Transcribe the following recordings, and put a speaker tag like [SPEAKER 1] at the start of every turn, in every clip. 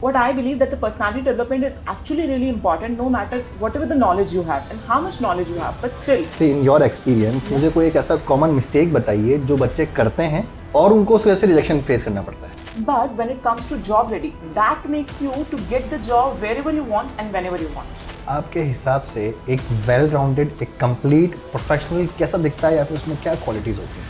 [SPEAKER 1] What I believe that the personality development is actually really important, no matter whatever the knowledge you have and how much knowledge you have, but still.
[SPEAKER 2] See, in your experience, मुझे कोई एक ऐसा common mistake बताइए जो बच्चे करते हैं और उनको उस वजह से रिजेक्शन फेस करना पड़ता है.
[SPEAKER 1] But when it comes to job ready, that makes you to get the job wherever you want and whenever you want.
[SPEAKER 2] आपके हिसाब से एक वेल राउंडेड, एक कंप्लीट प्रोफेशनल कैसा दिखता है या फिर उसमें क्या क्वालिटीज होती हैं?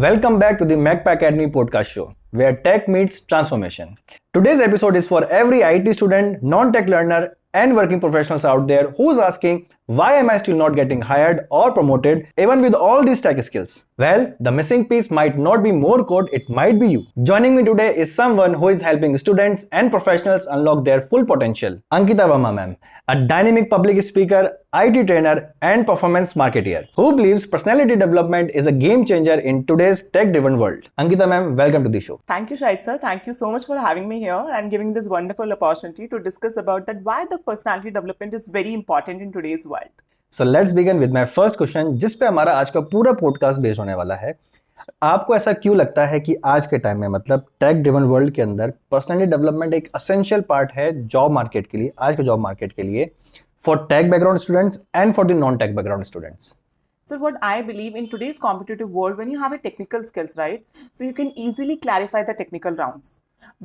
[SPEAKER 2] Welcome back to the MACPA Academy podcast show, where tech meets transformation. Today's episode is for every IT student, non-tech learner, and working professionals out there who's asking, why am I still not getting hired or promoted even with all these tech skills? Well, the missing piece might not be more code, it might be you. Joining me today is someone who is helping students and professionals unlock their full potential. Ankita Verma ma'am, a dynamic public speaker, IT trainer, and performance marketer who believes personality development is a game changer in today's tech-driven world. Ankita ma'am, welcome to the show.
[SPEAKER 1] Thank you, Shahid sir. Thank you so much for having me here and giving this wonderful opportunity to discuss about that why the personality development is very important in today's world.
[SPEAKER 2] So let's begin with my first question, जिस पे हमारा आज का पूरा podcast based होने वाला है. आपको ऐसा क्यों लगता है कि आज के टाइम में, मतलब टेक ड्रिवन वर्ल्ड के अंदर, पर्सनालिटी डेवलपमेंट एक एसेंशियल पार्ट है जॉब मार्केट के लिए, आज के जॉब मार्केट के लिए, for tech background students and for the non tech background students?
[SPEAKER 1] So what I believe in today's competitive world, when you have a technical skills, right? So you can easily clarify the technical rounds.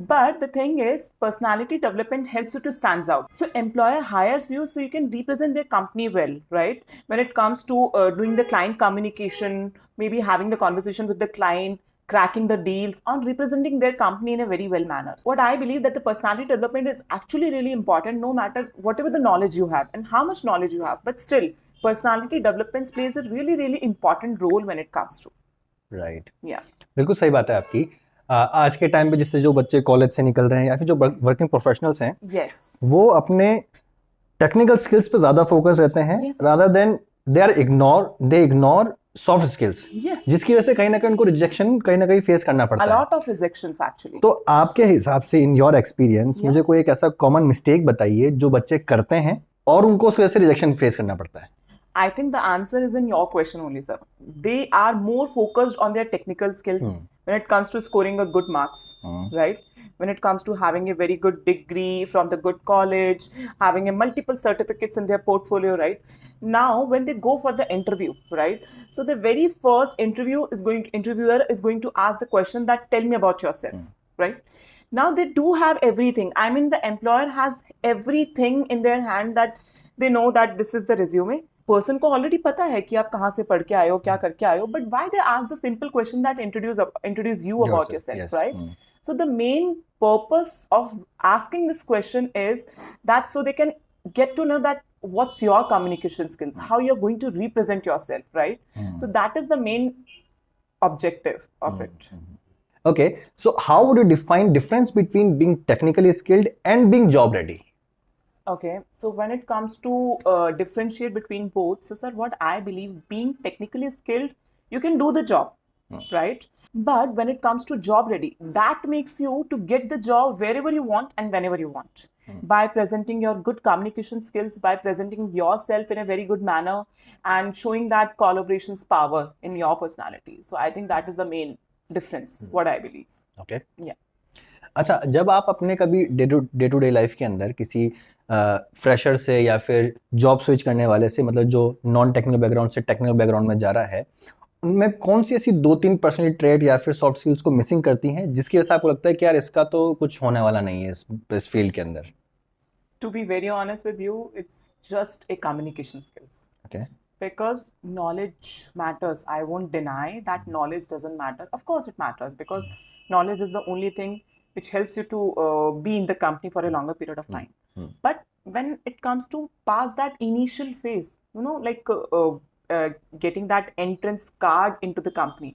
[SPEAKER 1] But the thing is, personality development helps you to stand out. So employer hires you so you can represent their company well, right? When it comes to doing the client communication, maybe having the conversation with the client, cracking the deals, on representing their company in a very well manner. What I believe that the personality development is actually really important, no matter whatever the knowledge you have and how much knowledge you have, but still personality development plays a really important role when it comes to.
[SPEAKER 2] Right.
[SPEAKER 1] Yeah.
[SPEAKER 2] बिल्कुल सही बात है आपकी. आज के time पे जिससे जो बच्चे कॉलेज से निकल रहे हैं या फिर जो वर्किंग प्रोफेशनल्स हैं,
[SPEAKER 1] Yes.
[SPEAKER 2] वो अपने टेक्निकल स्किल्स पे ज्यादा फोकस रहते हैं,
[SPEAKER 1] Yes.
[SPEAKER 2] Rather than they ignore soft skills,
[SPEAKER 1] Yes.
[SPEAKER 2] जिसकी वजह से कहीं ना कहीं उनको रिजेक्शन कहीं ना कहीं फेस करना
[SPEAKER 1] A
[SPEAKER 2] पड़ता है.
[SPEAKER 1] lot of rejections actually.
[SPEAKER 2] तो आपके हिसाब से, इन योर एक्सपीरियंस,
[SPEAKER 1] Yeah.
[SPEAKER 2] मुझे कोई एक ऐसा कॉमन मिस्टेक बताइए जो बच्चे करते हैं और उनको उस वजह से रिजेक्शन फेस करना पड़ता है.
[SPEAKER 1] I think the answer is in your question only, sir. They are more focused on their technical skills when it comes to scoring a good marks, right? When it comes to having a very good degree from the good college, having a multiple certificates in their portfolio, right? Now, when they go for the interview, right? So the very first interviewer is going to ask the question that tell me about yourself, right? Now they do have everything. I mean, the employer has everything in their hand that they know that this is the resume. Person को already पता है कि आप कहाँ से पढ़ के आए हो, क्या करके आए हो, but why they ask the simple question that introduce you about yourself, right? So the main purpose of asking this question is that so they can get to know that what's your communication skills, how you're going to represent yourself, right? So that is the main objective of it.
[SPEAKER 2] Okay, so how would you define difference between being technically skilled and being job ready?
[SPEAKER 1] Okay, so when it comes to differentiate between both, so sir, what I believe, being technically skilled, you can do the job, right? But when it comes to job ready, that makes you to get the job wherever you want and whenever you want. By presenting your good communication skills, by presenting yourself in a very good manner and showing that collaboration's power in your personality. So I think that is the main difference, what I believe.
[SPEAKER 2] Okay.
[SPEAKER 1] Yeah.
[SPEAKER 2] अच्छा, जब आप अपने कभी day to day life के अंदर किसी fresher से या फिर जॉब स्विच करने वाले से, मतलब जो नॉन टेक्निकल बैकग्राउंड से टेक्निकल बैकग्राउंड में जा रहा है, उनमें कौन सी ऐसी 2-3 पर्सनल ट्रेट या फिर सॉफ्ट स्किल्स को मिसिंग करती हैं जिसकी वजह से आपको लगता है कि यार इसका तो कुछ होने वाला नहीं है इस फील्ड के अंदर?
[SPEAKER 1] To be very honest with you, it's just a communication skills.
[SPEAKER 2] Okay.
[SPEAKER 1] Because knowledge matters. I won't deny that knowledge doesn't matter. Of course it matters because knowledge is the only thing which helps you to be in the company for a longer period of time. But when it comes to pass that initial phase, you know, like getting that entrance card into the company,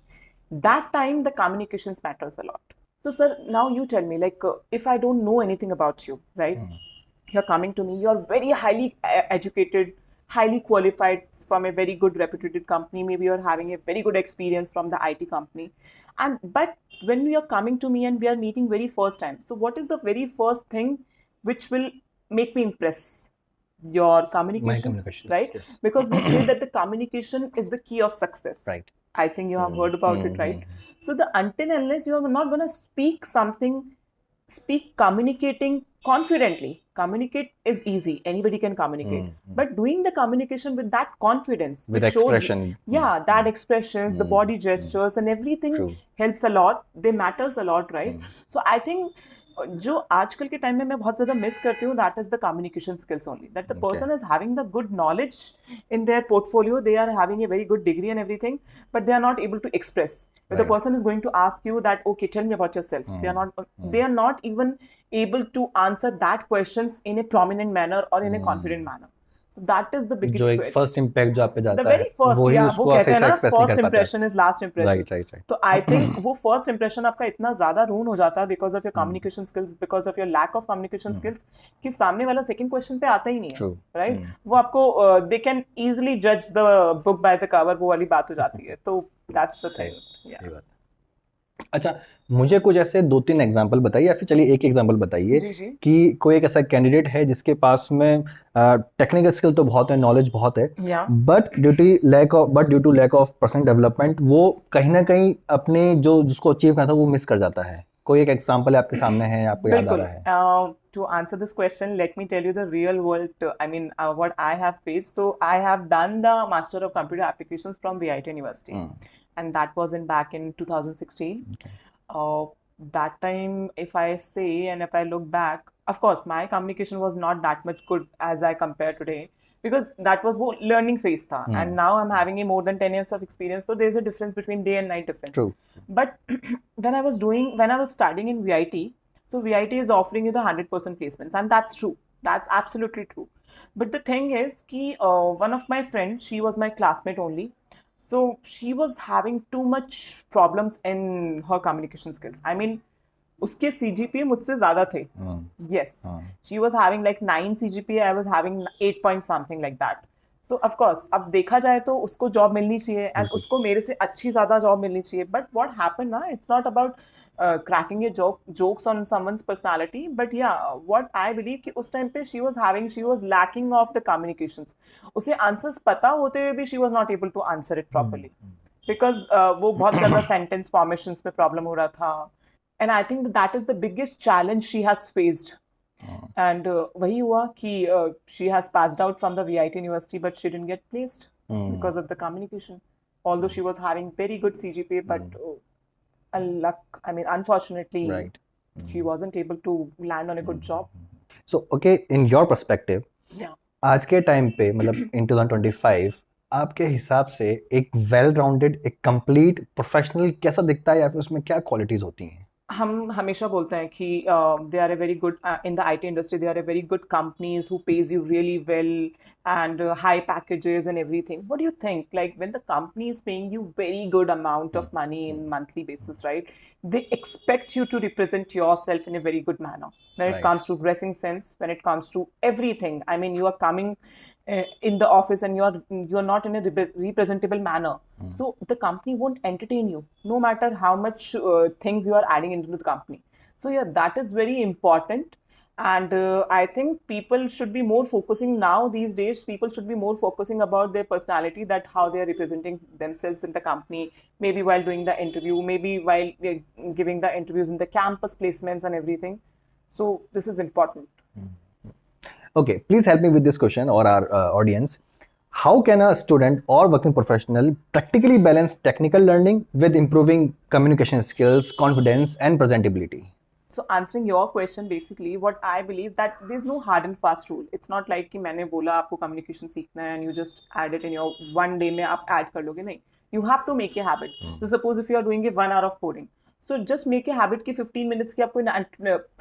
[SPEAKER 1] that time the communications matters a lot. So sir, now you tell me, like if I don't know anything about you, right? You're coming to me, you're very highly educated, highly qualified from a very good reputed company, maybe you're having a very good experience from the IT company, but when you're coming to me and we are meeting very first time, so what is the very first thing which will make me impress? Your communication, right?
[SPEAKER 2] Yes.
[SPEAKER 1] Because we say that the communication is the key of success,
[SPEAKER 2] Right.
[SPEAKER 1] I think you have heard about it, right? So the until unless you are not going to speak something speak communicating confidently. Communicate is easy, anybody can communicate, but doing the communication with that confidence,
[SPEAKER 2] with
[SPEAKER 1] which shows,
[SPEAKER 2] expression,
[SPEAKER 1] that expressions, the body gestures and everything
[SPEAKER 2] True.
[SPEAKER 1] helps a lot, they matters a lot, right? So I think जो आजकल के time में मैं बहुत ज्यादा miss करती हूँ, that is the communication skills only, that the person is having the good knowledge in their portfolio, they are having a very good degree and everything, but they are not able to express. If the person is going to ask you that, okay, tell me about yourself, they are not even able to answer that questions in a prominent manner or in a confident manner. So that is the biggest
[SPEAKER 2] जो एक
[SPEAKER 1] twist.
[SPEAKER 2] First impact जो आप पे जाता
[SPEAKER 1] The very first,
[SPEAKER 2] वही
[SPEAKER 1] वो
[SPEAKER 2] उसको
[SPEAKER 1] कहते हैं ना,
[SPEAKER 2] express नहीं
[SPEAKER 1] first
[SPEAKER 2] कर पाता है।
[SPEAKER 1] impression is last impression.
[SPEAKER 2] Right.
[SPEAKER 1] तो I think वो first impression आपका इतना ज्यादा ruin हो जाता है because of your communication skills, because of your lack of communication skills, कि सामने वाला second question पे आता ही नहीं है,
[SPEAKER 2] True.
[SPEAKER 1] right? वो आपको they can easily judge the book by the cover, वो वाली बात हो जाती है, तो that's the thing. Yeah.
[SPEAKER 2] अच्छा, मुझे कुछ ऐसे 2-3 एग्जांपल बताइए, या फिर चलिए एक एग्जांपल बताइए
[SPEAKER 1] जी, जी.
[SPEAKER 2] कि कोई एक ऐसा कैंडिडेट है जिसके पास में टेक्निकल स्किल तो बहुत है, नॉलेज बहुत है,
[SPEAKER 1] Yeah.
[SPEAKER 2] But due to lack of personal development वो कहीं ना कहीं अपने जो जिसको अचीव करना था वो मिस कर जाता है। कोई एक एग्जांपल आपके सामने है, आपको याद आ रहा है?
[SPEAKER 1] To answer this question, let me tell you the real world, what I have faced. So I have done the Master of Computer Applications from VIT University, and that was back in 2016. That time, if I say and if I look back, of course, my communication was not that much good as I compare today, because that was वो learning phase था, and now I'm having a more than 10 years of experience, so there's a difference between day and night difference.
[SPEAKER 2] True.
[SPEAKER 1] But when I was studying in VIT, so VIT is offering you the 100% placements, and that's true. That's absolutely true. But the thing is, कि one of my friends, she was my classmate only, so she was having too much problems in her communication skills. I mean, उसके CGPA मुझसे ज़्यादा थे. Yes. She was having like 9 CGPA, I was having 8 point something like that. So of course, अब देखा जाए तो उसको job मिलनी चाहिए, and उसको मेरे से अच्छी ज़्यादा जॉब मिलनी चाहिए. But what happened ना, it's not about cracking a jokes on someone's personality, but yeah, what I believe कि उस टाइम पे she was lacking of the communications. उसे answers पता होते हुए भी she was not able to answer it properly, because वो बहुत ज़्यादा sentence formations में problem हो रहा था, and I think that is the biggest challenge she has faced. And वही हुआ कि she has passed out from the VIT University, but she didn't get placed because of the communication. Although she was having very good CGPA, but unfortunately,
[SPEAKER 2] Right.
[SPEAKER 1] she wasn't able to land on a good job.
[SPEAKER 2] So, okay, in your perspective,
[SPEAKER 1] Yeah.
[SPEAKER 2] आज के time पे मतलब in 2025 आपके हिसाब से एक well rounded, एक complete professional कैसा दिखता है, या फिर उसमें क्या क्वालिटीज होती हैं?
[SPEAKER 1] हम हमेशा बोलते हैं कि they are a very good in the IT industry, they are a very good companies who pays you really well and high packages and everything. What do you think? Like when the company is paying you very good amount of money in monthly basis, right? They expect you to represent yourself in a very good manner. When it
[SPEAKER 2] Right.
[SPEAKER 1] comes to dressing sense, when it comes to everything. I mean, you are coming in the office and you are not in a representable manner. So the company won't entertain you, no matter how much things you are adding into the company. So yeah, that is very important. And I think people should be more focusing now these days. People should be more focusing about their personality, that how they are representing themselves in the company, maybe while doing the interview, maybe while giving the interviews in the campus placements and everything. So this is important.
[SPEAKER 2] Okay, please help me with this question, or our audience. How can a student or working professional practically balance technical learning with improving communication skills, confidence, and presentability?
[SPEAKER 1] So answering your question, basically what I believe, that there's no hard and fast rule. It's not like कि मैंने बोला आपको communication सीखना है and you just add it in your one day में आप add कर लोगे, नहीं. You have to make a habit. So suppose if you are doing a 1 hour of coding, so just make a habit कि 15 minutes की आप कोई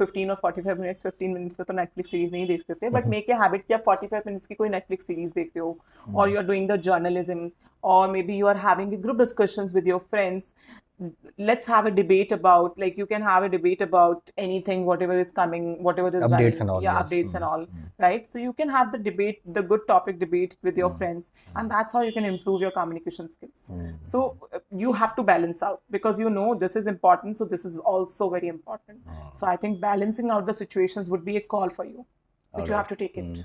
[SPEAKER 1] 15 or 45 minutes, 15 minutes में तो Netflix series नहीं देख सकते, but make a habit कि आप 45 minutes की कोई Netflix series देख रहे हो, or you are doing the journalism, or maybe you are having a group discussions with your friends. Let's have a debate about, like, you can have a debate about anything, whatever is coming, whatever is
[SPEAKER 2] Updates
[SPEAKER 1] running.
[SPEAKER 2] and all,
[SPEAKER 1] Yeah,
[SPEAKER 2] yes.
[SPEAKER 1] updates and all, right? So you can have the debate, the good topic debate with your friends, and that's how you can improve your communication skills. So you have to balance out, because you know this is important, so this is also very important. So I think balancing out the situations would be a call for you, but you have to take it.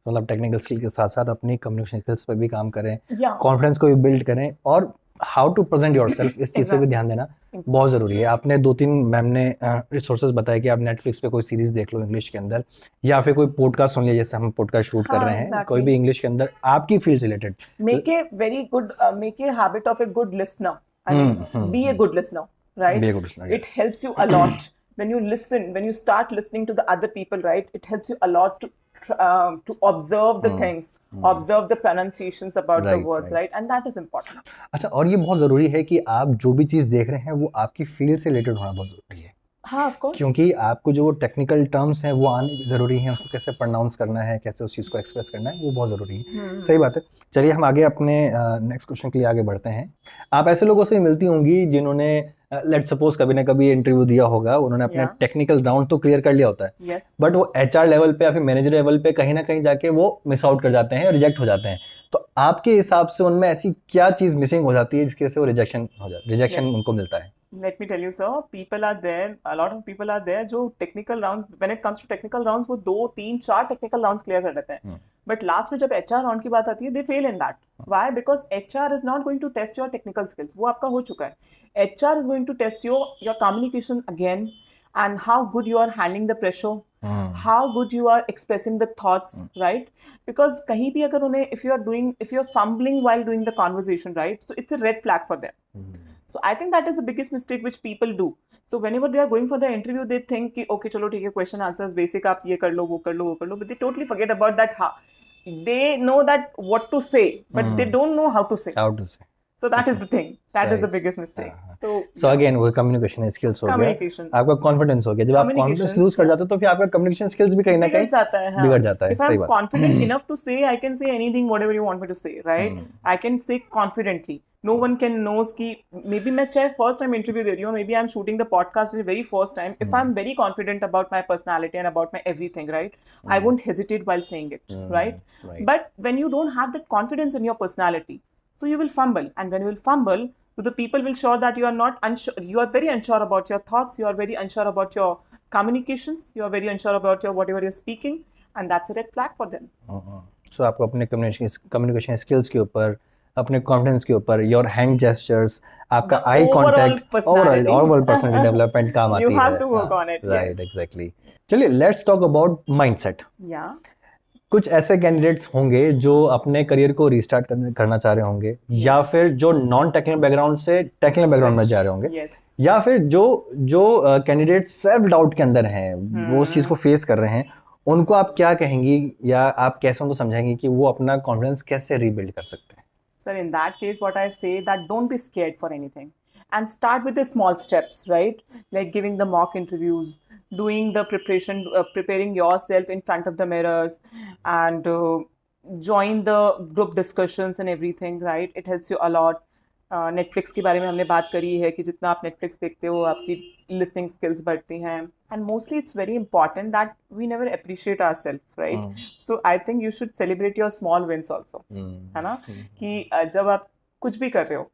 [SPEAKER 2] मतलब technical skill के साथ साथ अपनी communication skills पे भी काम करें,
[SPEAKER 1] Yeah.
[SPEAKER 2] Confidence को भी बिल्ड करें, और हाउ टू प्रेजेंट योरसेल्फ, इस चीज पे भी ध्यान देना बहुत जरूरी है। आपने 2-3 मैम ने रिसोर्सेज बताए कि आप नेटफ्लिक्स पे कोई सीरीज देख लो इंग्लिश के अंदर, या फिर कोई पॉडकास्ट सुन लिया, जैसे हम पॉडकास्ट शूट कर रहे हैं, कोई भी इंग्लिश के अंदर आपकी फील्ड से related.
[SPEAKER 1] Make a habit of a good listener, I mean be a good listener, right?
[SPEAKER 2] Be a good listener,
[SPEAKER 1] It helps you a lot when you listen, when you start listening to the other people, right? It helps you a lot to observe the things, observe the pronunciations about the words, right? And that is important.
[SPEAKER 2] अच्छा, और ये बहुत जरूरी है कि आप जो भी चीज देख रहे हैं वो आपकी फील्ड से रिलेटेड होना बहुत जरूरी है।
[SPEAKER 1] हाँ, ऑफ कोर्स,
[SPEAKER 2] क्योंकि आपको जो टेक्निकल टर्म्स हैं वो आने भी जरूरी है, उसको कैसे प्रोनाउंस करना है, कैसे उस चीज को एक्सप्रेस करना है, वो बहुत जरूरी है। सही बात है। चलिए हम आगे अपने नेक्स्ट क्वेश्चन के लिए आगे बढ़ते हैं। आप ऐसे लोगों से मिलती होंगी जिन्होंने लेट सपोज कभी ना कभी इंटरव्यू दिया होगा, उन्होंने अपने टेक्निकल राउंड तो क्लियर कर लिया होता है, बट वो एचआर लेवल पे या फिर मैनेजर लेवल पे कहीं ना कहीं जाके वो मिस आउट कर जाते हैं, रिजेक्ट हो जाते हैं। तो आपके हिसाब से उनमें ऐसी क्या चीज मिसिंग हो जाती है जिसकी वजह से वो रिजेक्शन उनको मिलता है?
[SPEAKER 1] Let me tell you, sir, people are there, a lot of people are there जो technical rounds, when it comes to technical rounds, वो 2, 3, 4 technical rounds clear कर लेते हैं, but last में जब HR round की बात आती है, they fail in that. Why? Because HR is not going to test your technical skills. वो आपका हो चुका है। HR is going to test your communication again, and how good you are handling the pressure, how good you are expressing the thoughts, right? Because कहीं भी अगर उन्हें if you are fumbling while doing the conversation, right? So it's a red flag for them. So I think that is the biggest mistake which people do. So whenever they are going for the interview, they think कि okay चलो ठीक है, question answers basic आप ये कर लो, वो कर लो, but they totally forget about that. They know that what to say, but they don't know how to say. So that is the thing. That is the biggest mistake.
[SPEAKER 2] So again वो communication skills हो गया, आपका confidence हो गया। जब आप confidence lose कर जाते हो तो फिर आपका communication skills भी कहीं ना कहीं बिगड़ जाता है।
[SPEAKER 1] If I'm confident enough to say, I can say anything, whatever you want me to say, right? I can say confidently. No one can knows कि maybe मैं चाहे first time interview दे रही हूँ, maybe I'm shooting the podcast for the very first time. If I'm very confident about my personality and about my everything, right? I won't hesitate while saying it, right? But when you don't have that confidence in your personality, so you will fumble, and when you will fumble, so the people will sure that you are not unsure, you are very unsure about your thoughts, you are very unsure about your communications, you are very unsure about your whatever you're speaking, and that's a red flag for them.
[SPEAKER 2] So आपको अपने communication skills के ऊपर, अपने confidence के ऊपर, your hand gestures, आपका eye contact, overall personality development काम आती है।
[SPEAKER 1] You have to work on it.
[SPEAKER 2] Right, exactly. चलिए लेट्स टॉक अबाउट माइंडसेट। कुछ ऐसे कैंडिडेट्स होंगे जो अपने करियर को रीस्टार्ट करना चाह रहे होंगे, या फिर जो नॉन टेक्निकल बैकग्राउंड से टेक्निकल बैकग्राउंड में जा रहे होंगे, या फिर जो कैंडिडेट सेल्फ डाउट के अंदर हैं, वो उस चीज को फेस कर रहे हैं, उनको आप क्या कहेंगी या आप कैसे उनको समझाएंगे कि वो अपना कॉन्फिडेंस कैसे रीबिल्ड कर सकते हैं?
[SPEAKER 1] Sir, in that case, what I say that don't be scared for anything, and start with the small steps, right? Like giving the mock interviews, doing the preparation, preparing yourself in front of the mirrors, and join the group discussions and everything, right? It helps you a lot. Netflix के बारे में हमने बात करी है कि जितना आप Netflix देखते हो आपकी listening skills बढ़ती हैं, and mostly it's very important that we never appreciate ourselves, right? So I think you should celebrate your small wins also, है ना? कि जब आप कुछ भी कर रहे हो,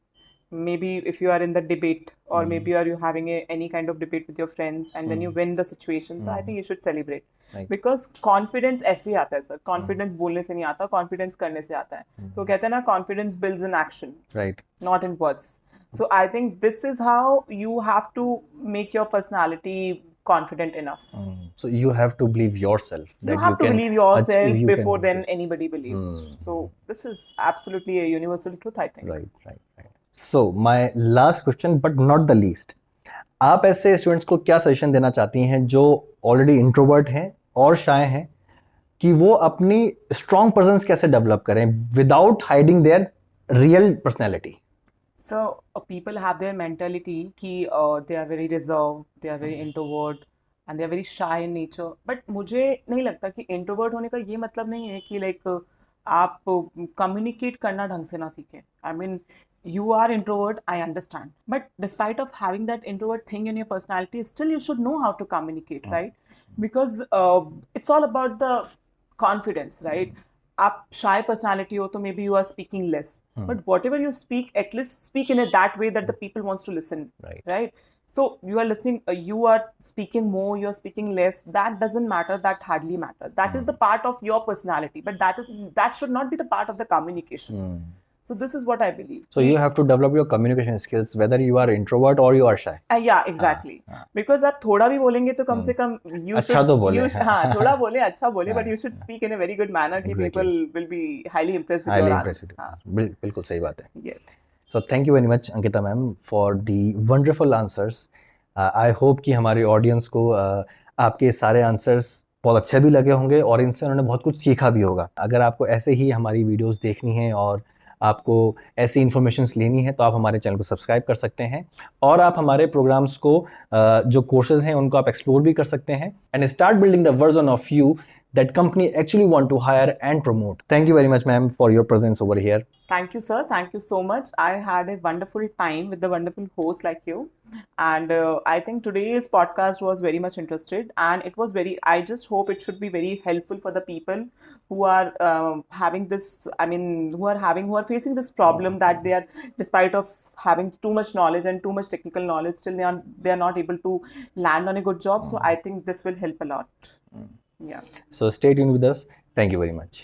[SPEAKER 1] maybe if you are in the debate, or maybe are you having any kind of debate with your friends, and when you win the situation, so I think you should celebrate, because confidence ऐसे ही आता है sir, confidence बोलने से नहीं आता, confidence करने से आता है। तो कहते हैं ना, confidence builds in action,
[SPEAKER 2] right,
[SPEAKER 1] not in words. So I think this is how you have to make your personality confident enough.
[SPEAKER 2] So you have to believe yourself.
[SPEAKER 1] You have to believe yourself before then anybody believes. So this is absolutely a universal truth, I think.
[SPEAKER 2] Right. So my last question, but not the least, आप ऐसे students को क्या suggestion देना चाहती हैं जो already introvert हैं और शाय हैं, कि वो अपनी स्ट्रॉन्ग प्रेजेंस कैसे डेवलप करें without hiding there real personality?
[SPEAKER 1] So people have their mentality कि they are very reserved, they are very introvert, and they are very shy in nature. But मुझे नहीं लगता कि introvert होने का ये मतलब नहीं है कि like आप communicate करना ढंग से ना सीखें. I mean, you are introvert, I understand. But despite of having that introvert thing in your personality, still you should know how to communicate, right? Because it's all about the confidence, right? आप shy personality हो तो maybe you are speaking less. But whatever you speak, at least speak in that way that the people wants to listen, right? So you are listening, you are speaking more, you are speaking less. That doesn't matter. That hardly matters. That is the part of your personality, but that should not be the part of the communication. So this is what I believe.
[SPEAKER 2] So you have to develop your communication skills, whether you are introvert or you are shy.
[SPEAKER 1] Yeah, exactly. Because आप थोड़ा भी बोलेंगे तो कम से कम you
[SPEAKER 2] अच्छा तो बोले,
[SPEAKER 1] हाँ थोड़ा बोले अच्छा बोले, but you should speak in a very good manner कि people will be highly impressed with your answers.
[SPEAKER 2] बिल्कुल सही बात है.
[SPEAKER 1] Yes.
[SPEAKER 2] So thank you very much Ankita ma'am for the wonderful answers. I hope कि हमारे audience को आपके सारे answers बहुत अच्छे भी लगे होंगे और इनसे उन्होंने बहुत कुछ सीखा भी होगा. अगर आपको ऐसे ही हमारी वीडियोस देखनी है और आपको ऐसी इन्फॉर्मेशंस लेनी है तो आप हमारे चैनल को सब्सक्राइब कर सकते हैं और आप हमारे प्रोग्राम्स को जो कोर्सेज हैं उनको आप एक्सप्लोर भी कर सकते हैं and start building the version of you that company actually want to hire and promote. Thank you very much ma'am for your presence over here.
[SPEAKER 1] Thank you sir, thank you so much. I had a wonderful time with the wonderful host like you, and I think today's podcast was very much interested, and it was very, I just hope it should be very helpful for the people who are having this, I mean who are facing this problem that they are, despite of having too much knowledge and too much technical knowledge, still they are not able to land on a good job. So I think this will help a lot. Yeah.
[SPEAKER 2] So stay tuned with us. Thank you very much.